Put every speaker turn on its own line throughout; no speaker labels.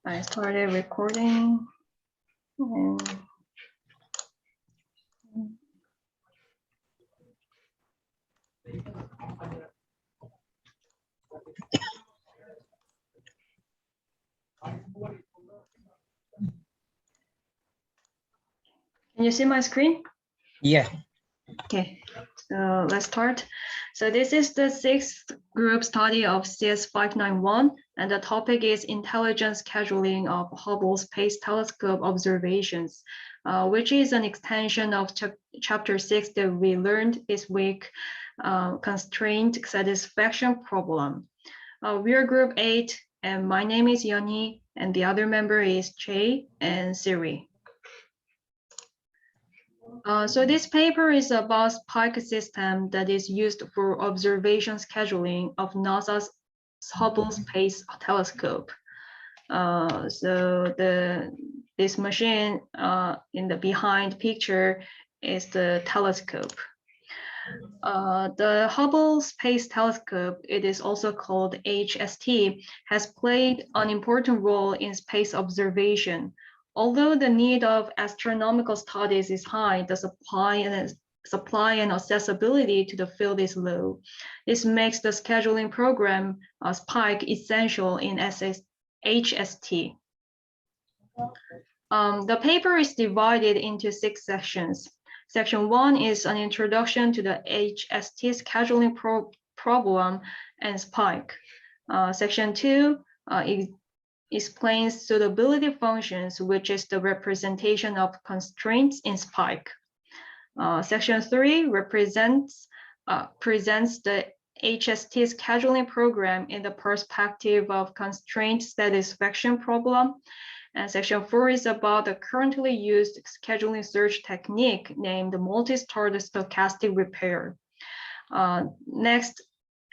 I started recording. And can you see my screen?
Yeah.
Okay, so let's start. So this is the 6th group study of CS591, and the topic is intelligent scheduling of Hubble Space Telescope observations, which is an extension of chapter 6 that we learned this week, constraint satisfaction problem. We are group 8, and my name is Yoni, and the other member is Jay and Siri. So this paper is about Spike system that is used for observation scheduling of NASA's Hubble Space Telescope. So this machine in the behind picture is the telescope. The Hubble Space Telescope, it is also called HST, has played an important role in space observation. Although the need of astronomical studies is high, the supply and accessibility to the field is low. This makes the scheduling program Spike essential in HST. The paper is divided into 6 sections. Section 1 is an introduction to the HST scheduling problem and Spike. Section 2 explains suitability functions, which is the representation of constraints in Spike. Section 3 presents the HST scheduling program in the perspective of constraint satisfaction problem. And section 4 is about the currently used scheduling search technique named multi-star stochastic repair. Next,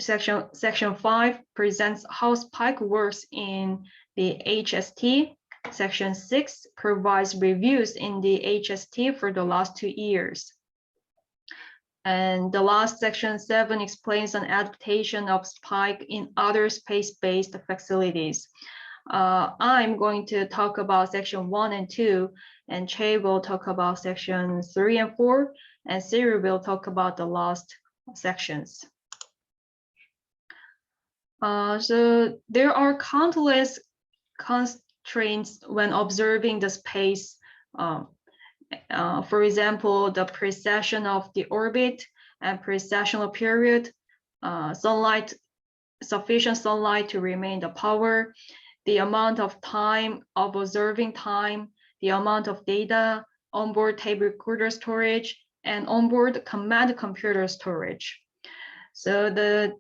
section 5 presents how Spike works in the HST. Section 6 provides reviews in the HST for the last 2 years. And the last section 7 explains an adaptation of Spike in other space-based facilities. I'm going to talk about section 1 and 2, and Che will talk about section 3 and 4, and Siri will talk about the last sections. So there are countless constraints when observing the space. For example, the precession of the orbit and precessional period, sufficient sunlight to remain the power, the amount of time of observing time, the amount of data, onboard tape recorder storage, and onboard command computer storage. So there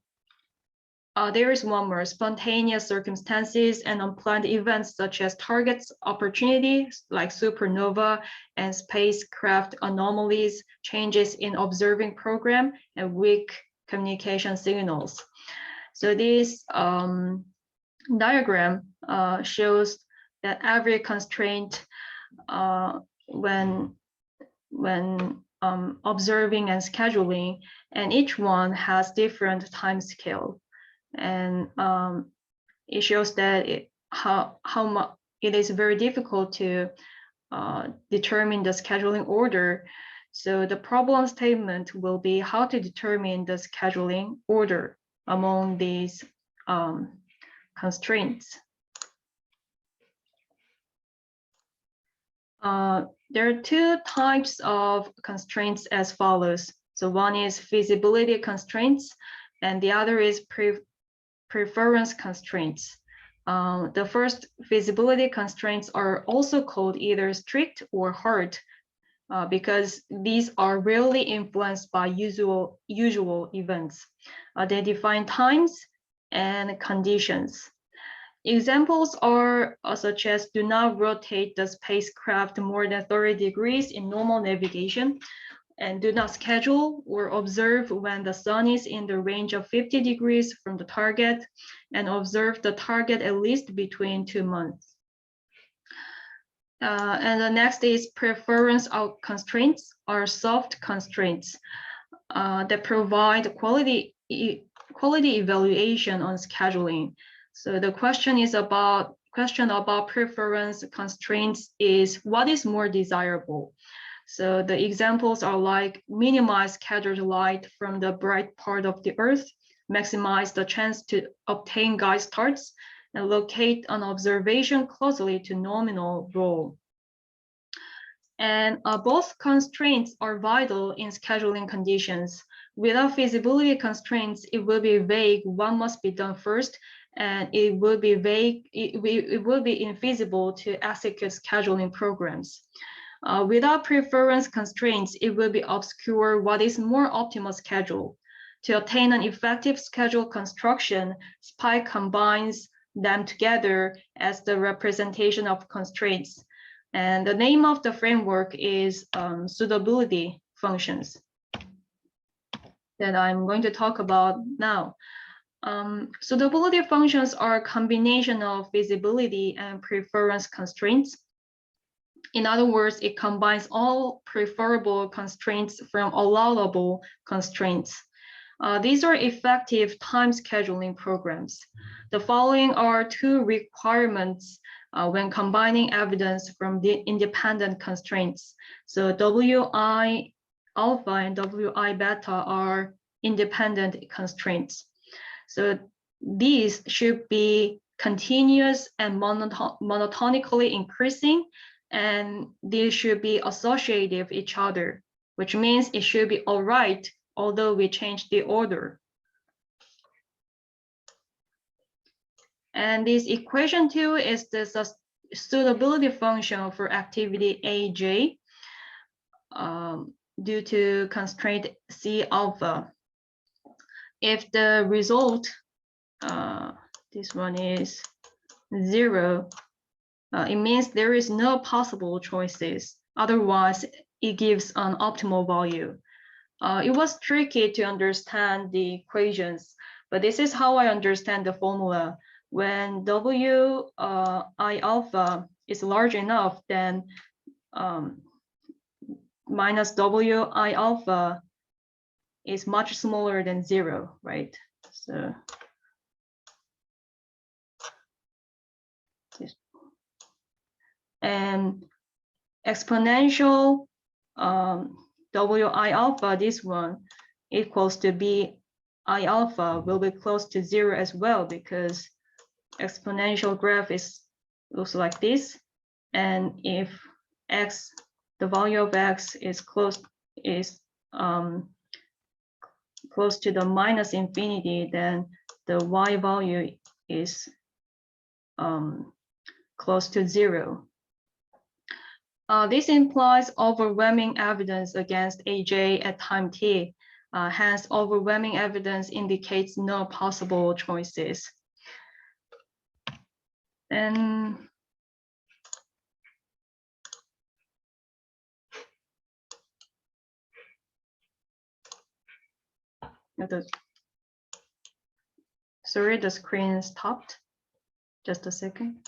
is one more: spontaneous circumstances and unplanned events such as targets opportunities like supernova and spacecraft anomalies, changes in observing program, and weak communication signals. So this diagram shows that every constraint when observing and scheduling, and each one has different time scale. And it shows that how much it is very difficult to determine the scheduling order. So the problem statement will be how to determine the scheduling order among these constraints. There are 2 types of constraints as follows. So one is feasibility constraints, and the other is preference constraints. The first, feasibility constraints, are also called either strict or hard because these are rarely influenced by usual events. They define times and conditions. Examples are such as do not rotate the spacecraft more than 30 degrees in normal navigation, and do not schedule or observe when the sun is in the range of 50 degrees from the target, and observe the target at least between 2 months. And the next is preference of constraints, or soft constraints that provide quality evaluation on scheduling. So the question about preference constraints is what is more desirable? So the examples are like minimize scattered light from the bright part of the Earth, maximize the chance to obtain guide stars, and locate an observation closely to nominal role. And both constraints are vital in scheduling conditions. Without feasibility constraints, it will be vague what must be done first, and it will be vague, it will be infeasible to execute scheduling programs. Without preference constraints, it will be obscure what is more optimal schedule. To attain an effective schedule construction, SPIKE combines them together as the representation of constraints. And the name of the framework is suitability functions that I'm going to talk about now. Suitability functions are a combination of feasibility and preference constraints. In other words, it combines all preferable constraints from allowable constraints. These are effective time scheduling programs. The following are two requirements when combining evidence from the independent constraints. So Wi alpha and Wi beta are independent constraints. So these should be continuous and monotonically increasing, and these should be associated with each other, which means it should be all right, although we change the order. And this equation 2 is the suitability function for activity AJ due to constraint C alpha. If the result, this one is 0, it means there is no possible choices. Otherwise, it gives an optimal value. It was tricky to understand the equations, but this is how I understand the formula. When Wi alpha is large enough, then minus Wi alpha is much smaller than 0, right? So and exponential Wi alpha, this one, equals to B I alpha will be close to 0 as well, because exponential graph looks like this. And if x, the value of x is close to the minus infinity, then the y value is close to 0. This implies overwhelming evidence against AJ at time t. Hence, overwhelming evidence indicates no possible choices. And sorry, the screen stopped. Just a second.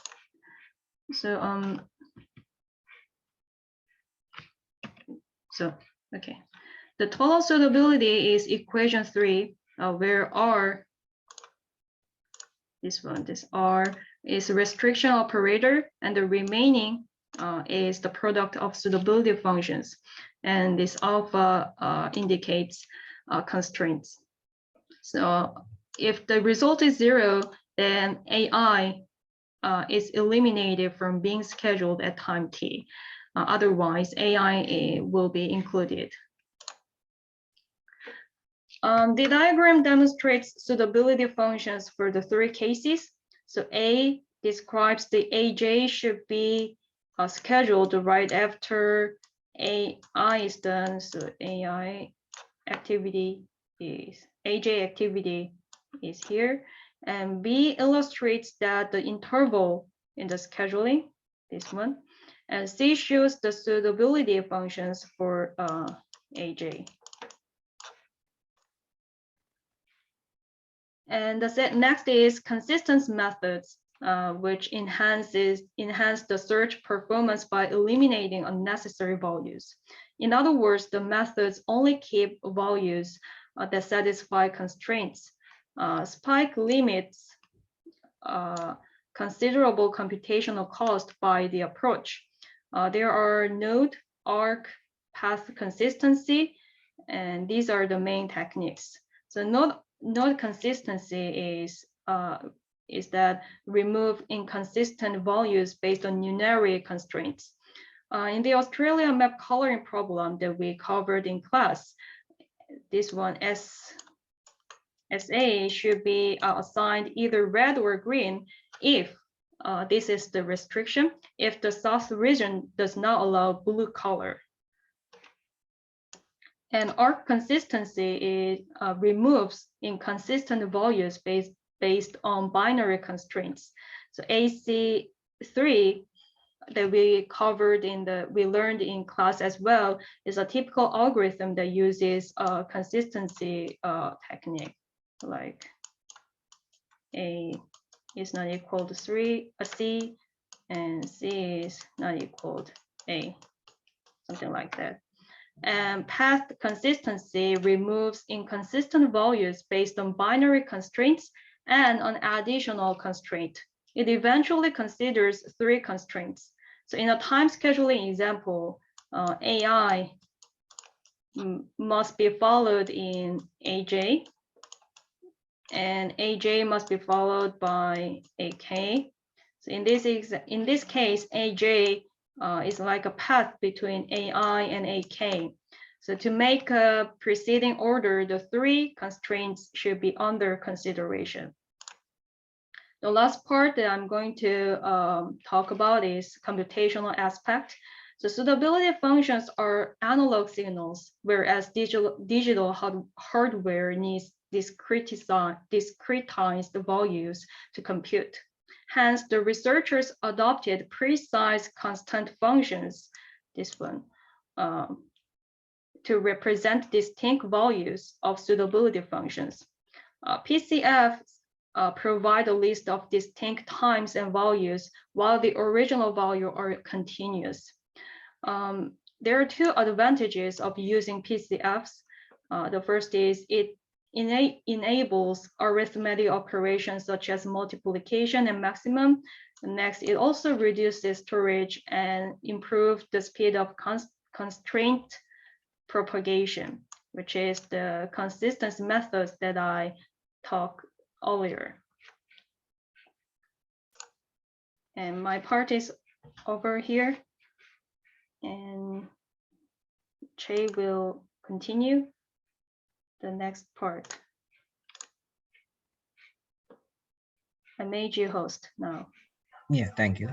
So okay. The total suitability is equation 3, where R, this R is a restriction operator, and the remaining is the product of suitability functions. And this alpha indicates constraints. So if the result is 0, then AI is eliminated from being scheduled at time t. Otherwise, AI will be included. The diagram demonstrates suitability functions for the 3 cases. So A describes the AJ should be scheduled right after AI is done. So AJ activity is here. And B illustrates that the interval in the scheduling, this one. And C shows the suitability functions for AJ. And the next is consistency methods, which enhance the search performance by eliminating unnecessary values. In other words, the methods only keep values that satisfy constraints. SPIKE limits considerable computational cost by the approach. There are node, arc, path consistency, and these are the main techniques. So node consistency is that remove inconsistent values based on numeric constraints. In the Australia map coloring problem that we covered in class, this one SA should be assigned either red or green if this is the restriction, if the south region does not allow blue color. And arc consistency removes inconsistent values based on binary constraints. So AC3 that we learned in class as well is a typical algorithm that uses a consistency technique, like A is not equal to C, and C is not equal to A, something like that. And path consistency removes inconsistent values based on binary constraints and an additional constraint. It eventually considers 3 constraints. So in a time scheduling example, AI must be followed in AJ, and AJ must be followed by AK. So in this case, AJ is like a path between AI and AK. So to make a preceding order, the 3 constraints should be under consideration. The last part that I'm going to talk about is computational aspect. So suitability functions are analog signals, whereas digital hardware needs discretized values to compute. Hence, the researchers adopted precise constant functions, this one, to represent distinct values of suitability functions. PCF provide a list of distinct times and values, while the original value are continuous. There are 2 advantages of using PCFs. The first is it enables arithmetic operations such as multiplication and maximum. Next, it also reduces storage and improves the speed of constraint propagation, which is the consistency methods that I talked earlier. And my part is over here, and Che will continue the next part. I made you host now.
Yeah, thank you.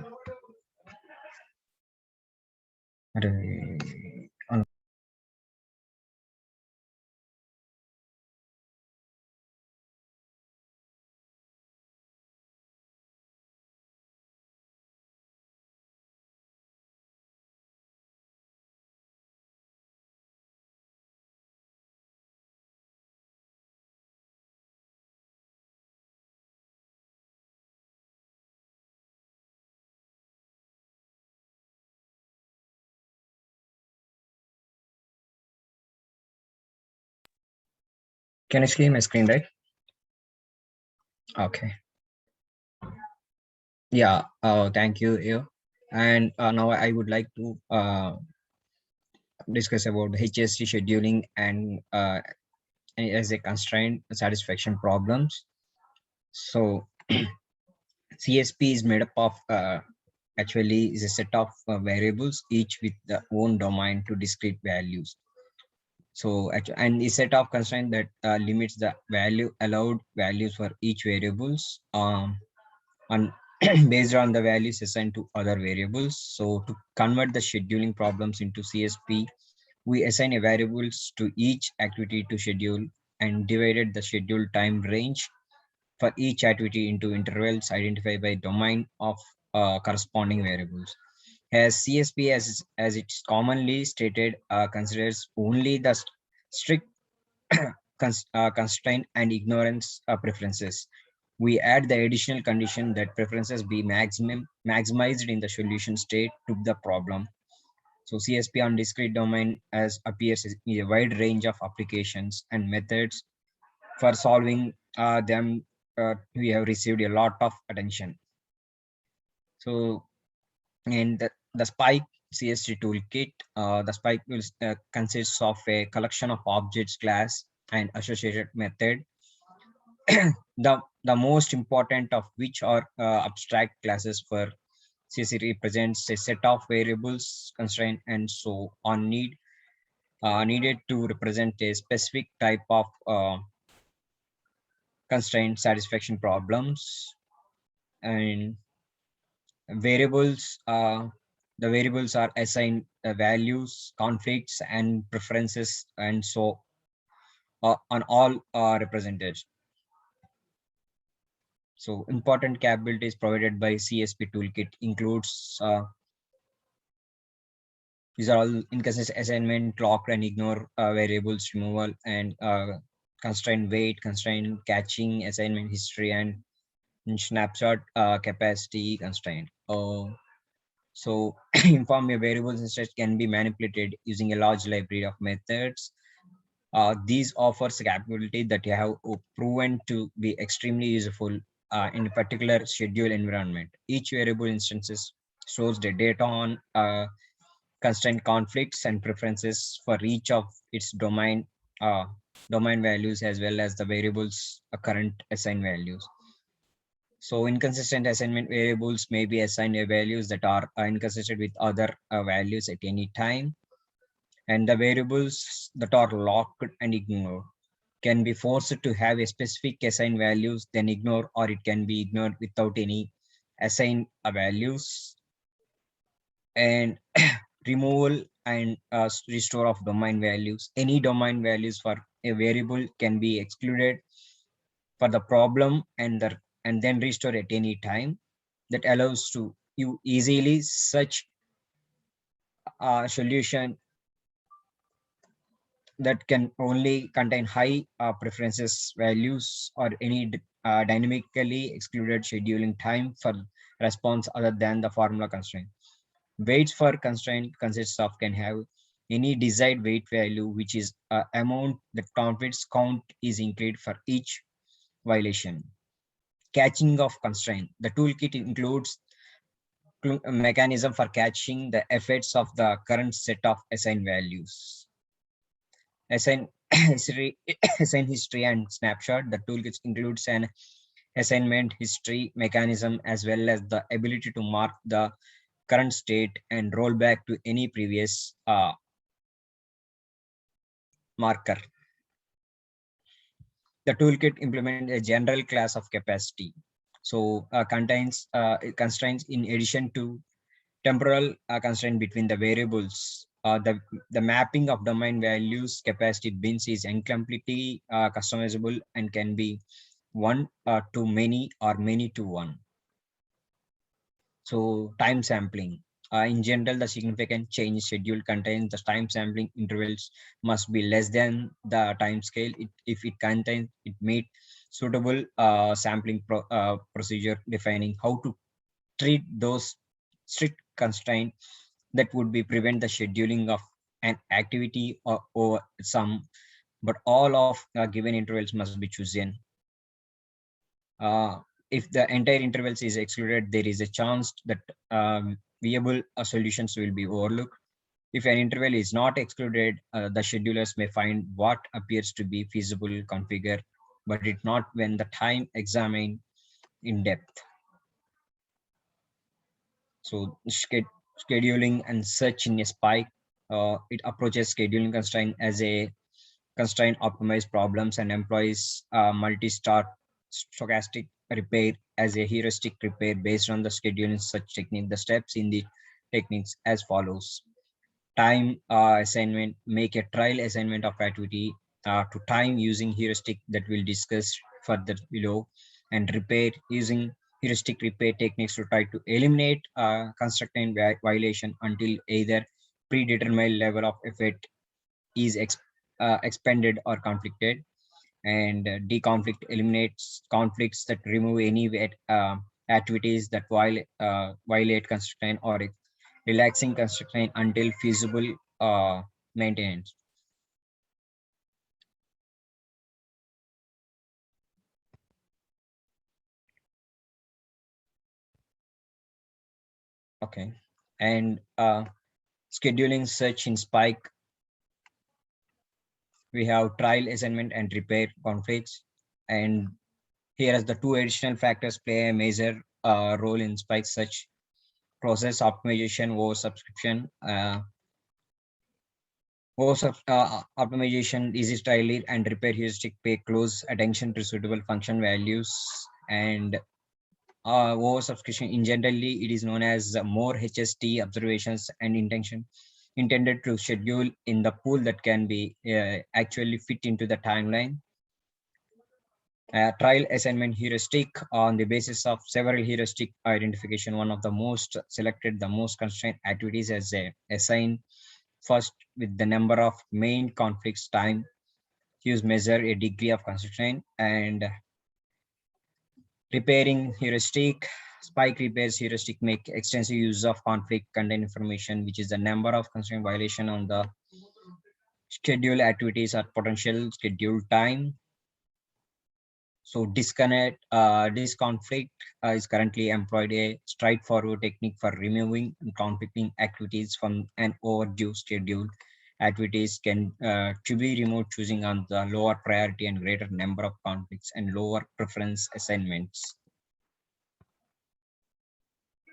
Can you see my screen, right? Okay. Yeah, thank you. And now I would like to discuss about HST scheduling and as a constraint satisfaction problems. So CSP is made up of actually is a set of variables, each with their own domain to discrete values. So and a set of constraint that limits the allowed values for each variables on based on the values assigned to other variables. So to convert the scheduling problems into CSP, we assign a variables to each activity to schedule and divided the schedule time range for each activity into intervals identified by domain of corresponding variables. As CSP, as it's commonly stated, considers only the strict constraint and ignorance preferences. We add the additional condition that preferences be maximized in the solution state to the problem. So CSP on discrete domain as appears in a wide range of applications and methods for solving them we have received a lot of attention. So, and the Spike CST toolkit, the Spike will consists of a collection of objects, class, and associated method. The most important of which are abstract classes for CSC represents a set of variables, constraint, and so on needed to represent a specific type of constraint satisfaction problems. And variables the variables are assigned values, conflicts, and preferences, and so on all are represented. So important capabilities provided by CSP toolkit includes these are all inconsistent assignment, lock and ignore, variables removal, and constraint weight, constraint catching, assignment history, and snapshot capacity constraint. So inform your variables instead can be manipulated using a large library of methods. These offers capability that have proven to be extremely useful in a particular schedule environment. Each variable instances stores the data on constraint conflicts and preferences for each of its domain values, as well as the variables current assigned values. So inconsistent assignment variables may be assigned values that are inconsistent with other values at any time. And the variables that are locked and ignored can be forced to have a specific assigned values, then ignore, or it can be ignored without any assigned values. And removal and restore of domain values. Any domain values for a variable can be excluded for the problem and then restore at any time. That allows to you easily such a solution that can only contain high preferences values or any dynamically excluded scheduling time for response other than the formula constraint. Weights for constraint consists of can have any desired weight value, which is amount that conflicts count is included for each violation. Catching of constraint. The toolkit includes a mechanism for catching the effects of the current set of assigned values. Assign history, assign history and snapshot. The toolkit includes an assignment history mechanism as well as the ability to mark the current state and roll back to any previous marker. The toolkit implements a general class of capacity. So contains constraints in addition to temporal constraint between the variables. The mapping of domain values capacity bins is incompletely customizable and can be one to many or many to one. So time sampling. In general, the significant change schedule contains the time sampling intervals must be less than the time scale. If it contains, it meet suitable sampling procedure defining how to treat those strict constraints that would be prevent the scheduling of an activity or some, but all of given intervals must be chosen. If the entire intervals is excluded, there is a chance that viable solutions will be overlooked. If an interval is not excluded, the schedulers may find what appears to be feasible configure, but it not when the time examined in depth. So scheduling and such in a Spike, it approaches scheduling constraint as a constraint optimized problems and employs multi-start stochastic repair as a heuristic repair based on the scheduling such technique. The steps in the techniques as follows. Time assignment, make a trial assignment of activity to time using heuristic that we'll discuss further below, and repair using heuristic repair techniques to try to eliminate constraint violation until either predetermined level of effort is expended or conflicted. And deconflict eliminates conflicts that remove any activities that violate constraint or relaxing constraint until feasible maintenance. Okay. And scheduling search in Spike, we have trial assignment and repair conflicts. And here as the two additional factors play a major role in Spike search process optimization over subscription. Optimization is trial and repair heuristic pay close attention to suitable function values, and over subscription in generally it is known as more HST observations and intention intended to schedule in the pool that can be actually fit into the timeline. Trial assignment heuristic on the basis of several heuristic identification, one of the most selected the most constrained activities as a assign first with the number of main conflicts time use measure a degree of constraint. And repairing heuristic, Spike repairs heuristic make extensive use of conflict content information, which is the number of constraint violation on the schedule activities or potential schedule time. So this conflict is currently employed a straightforward technique for removing conflicting activities from an overdue schedule. Activities can to be removed choosing on the lower priority and greater number of conflicts and lower preference assignments.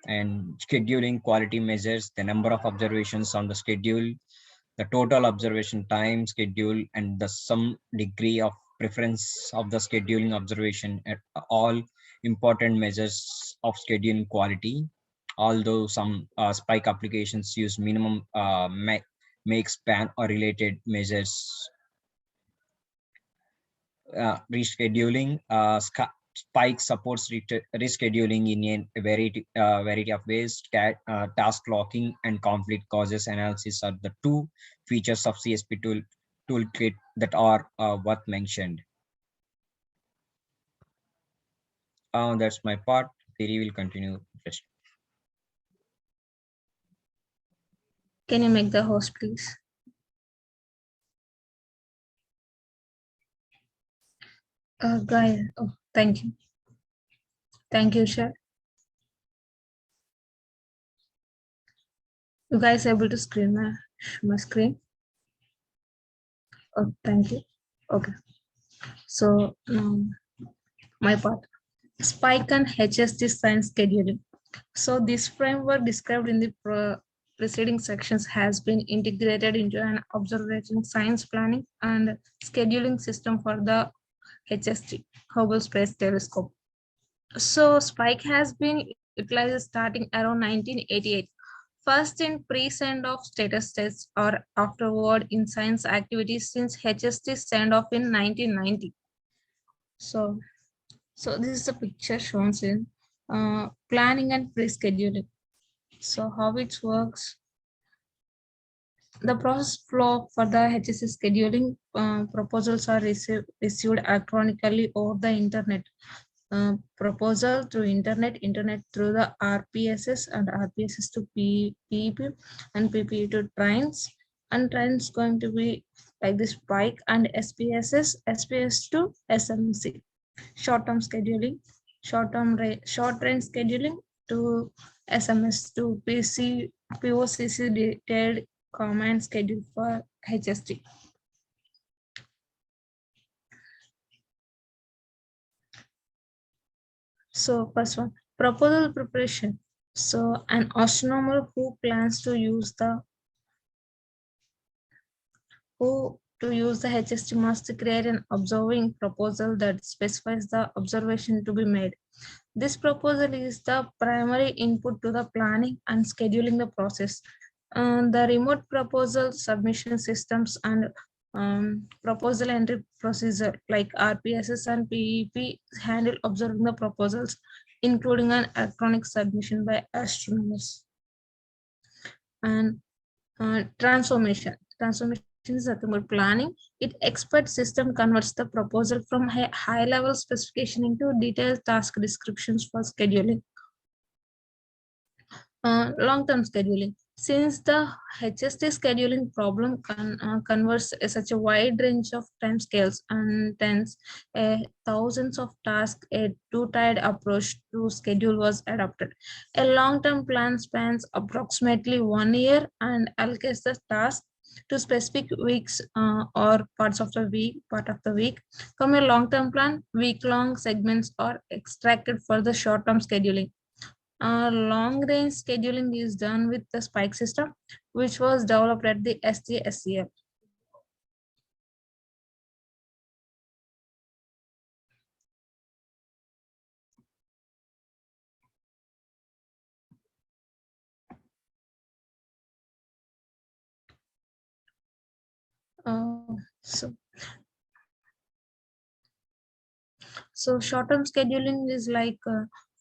And scheduling quality measures the number of observations on the schedule, the total observation time schedule, and the some degree of preference of the scheduling observation at all important measures of scheduling quality. Although some Spike applications use minimum make span or related measures. Rescheduling Spike supports rescheduling in a variety of ways. Task locking and conflict causes analysis are the two features of CSP toolkit that are worth mentioned. That's my part. Thierry will continue. Just
Can you make the host, please? Guys, oh, thank you. Thank you, Shah. You guys able to screen my screen? Oh, thank you. Okay. So my part. Spike and HST science scheduling. So this framework described in the preceding sections has been integrated into an observation science planning and scheduling system for the HST, Hubble Space Telescope. So Spike has been utilized starting around 1988, first in pre-send-off status tests or afterward in science activities since HST send-off in 1990. So this is a picture shown in planning and pre-scheduling. So how it works. The process flow for the HST scheduling proposals are received electronically over the internet. Proposal through internet through the RPSS and RPSS to PEP and PPE to trains, and trains going to be like this Spike, and SPS to SMC. Short-term scheduling, short range scheduling to SMS to POCC detailed command schedule for HST. So first one, proposal preparation. So an astronomer who plans to use the HST must create an observing proposal that specifies the observation to be made. This proposal is the primary input to the planning and scheduling the process. The remote proposal submission systems and proposal entry procedure like RPSS and PEP handle observing the proposals, including an electronic submission by astronomers. And transformation is nothing but planning. It expert system converts the proposal from high level specification into detailed task descriptions for scheduling. Long-term scheduling. Since the HST scheduling problem converts such a wide range of timescales and tens, thousands of tasks, a two-tiered approach to schedule was adopted. A long-term plan spans approximately 1 year and allocates the task to specific weeks or part of the week. From a long-term plan, week-long segments are extracted for the short-term scheduling. Long range scheduling is done with the Spike system, which was developed at the STSCL. Uh, so, so short-term scheduling is like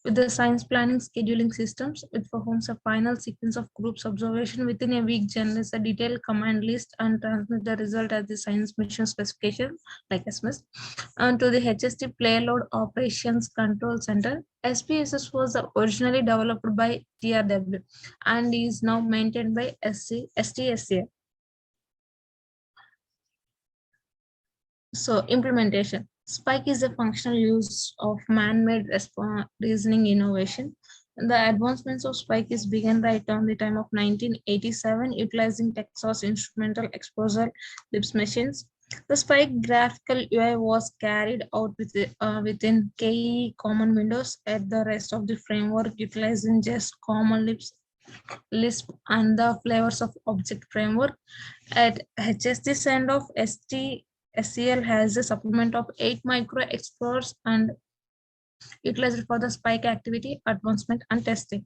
with the science planning scheduling systems, which performs a final sequence of groups observation within a week, generates a detailed command list and transmits the result as the science mission specification, like SMS, and to the HST payload operations control center. SPSS was originally developed by TRW and is now maintained by STSCL. So implementation. Spike is a functional use of man-made reasoning innovation. The advancements of Spike is began right around the time of 1987, utilizing Texas Instrumental Exposure Libs machines. The Spike graphical UI was carried out within KE common windows at the rest of the framework, utilizing just common Lisp and the flavors of object framework. At HST send of STSCL has a supplement of 8 micro explorers and utilized for the Spike activity, advancement, and testing.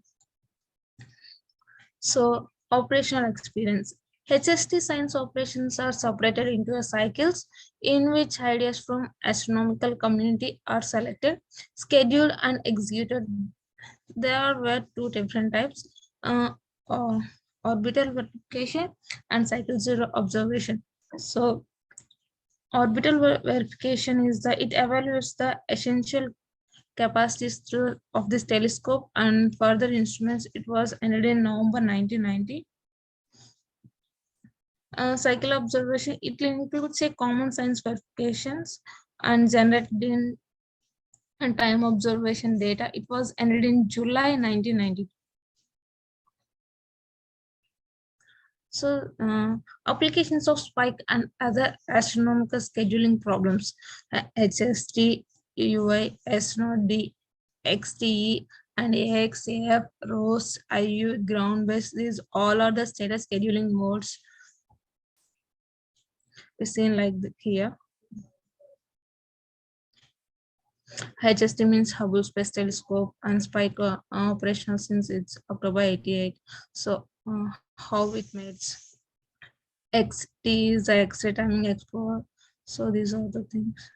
So, operational experience. HST science operations are separated into cycles in which ideas from astronomical community are selected, scheduled, and executed. There were two different types, uh, orbital verification and cycle zero observation. So orbital verification is that it evaluates the essential capacities of this telescope and further instruments. It was ended in November 1990. Cycle observation, it includes a common science verifications and generated in and time observation data. It was ended in July 1990. So applications of Spike and other astronomical scheduling problems, HST, UI, S0D, XTE, and AX, AF, ROS, IU, ground-based, these all are the status scheduling modes. We seen like here. HST means Hubble Space Telescope and Spike operational since it's October 88. So how it makes XT is the X-ray timing explorer. So these are the things.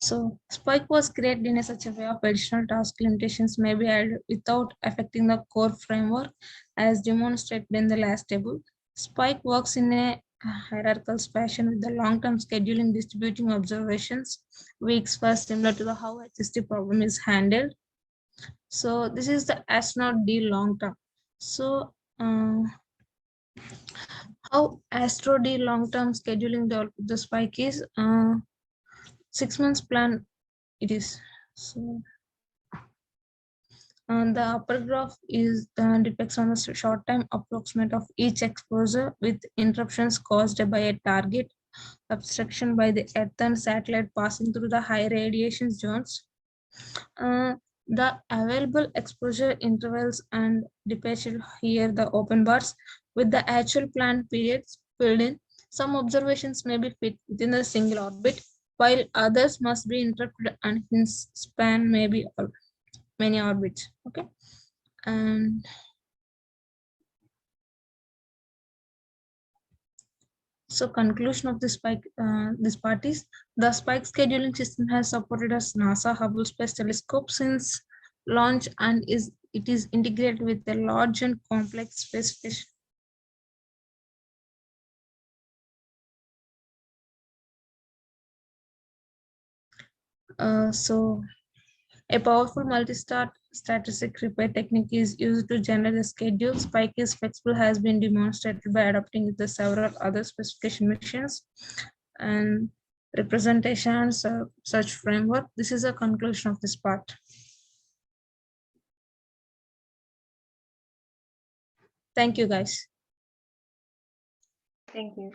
So Spike was created in such a way of additional task limitations may be added without affecting the core framework as demonstrated in the last table. Spike works in a hierarchical fashion with the long-term scheduling distributing observations weeks first, similar to the how HST problem is handled. So this is the astronaut D long-term. So how Astro D long-term scheduling the Spike is 6 months plan it is. So the upper graph is depicts on the short time approximate of each exposure with interruptions caused by a target obstruction by the Earth and satellite passing through the high radiation zones. The available exposure intervals and depicted here the open bars with the actual planned periods filled in. Some observations may be fit within a single orbit, while others must be interrupted and hence span may be many orbits. Okay, and so conclusion of this Spike, this part is the Spike scheduling system has supported us NASA Hubble Space Telescope since launch and it is integrated with a large and complex space station. So a powerful multi-star statistic repair technique is used to generate the schedule. Spike is flexible, has been demonstrated by adopting the several other specification machines and representations of such framework. This is a conclusion of this part. Thank you, guys.
Thank you.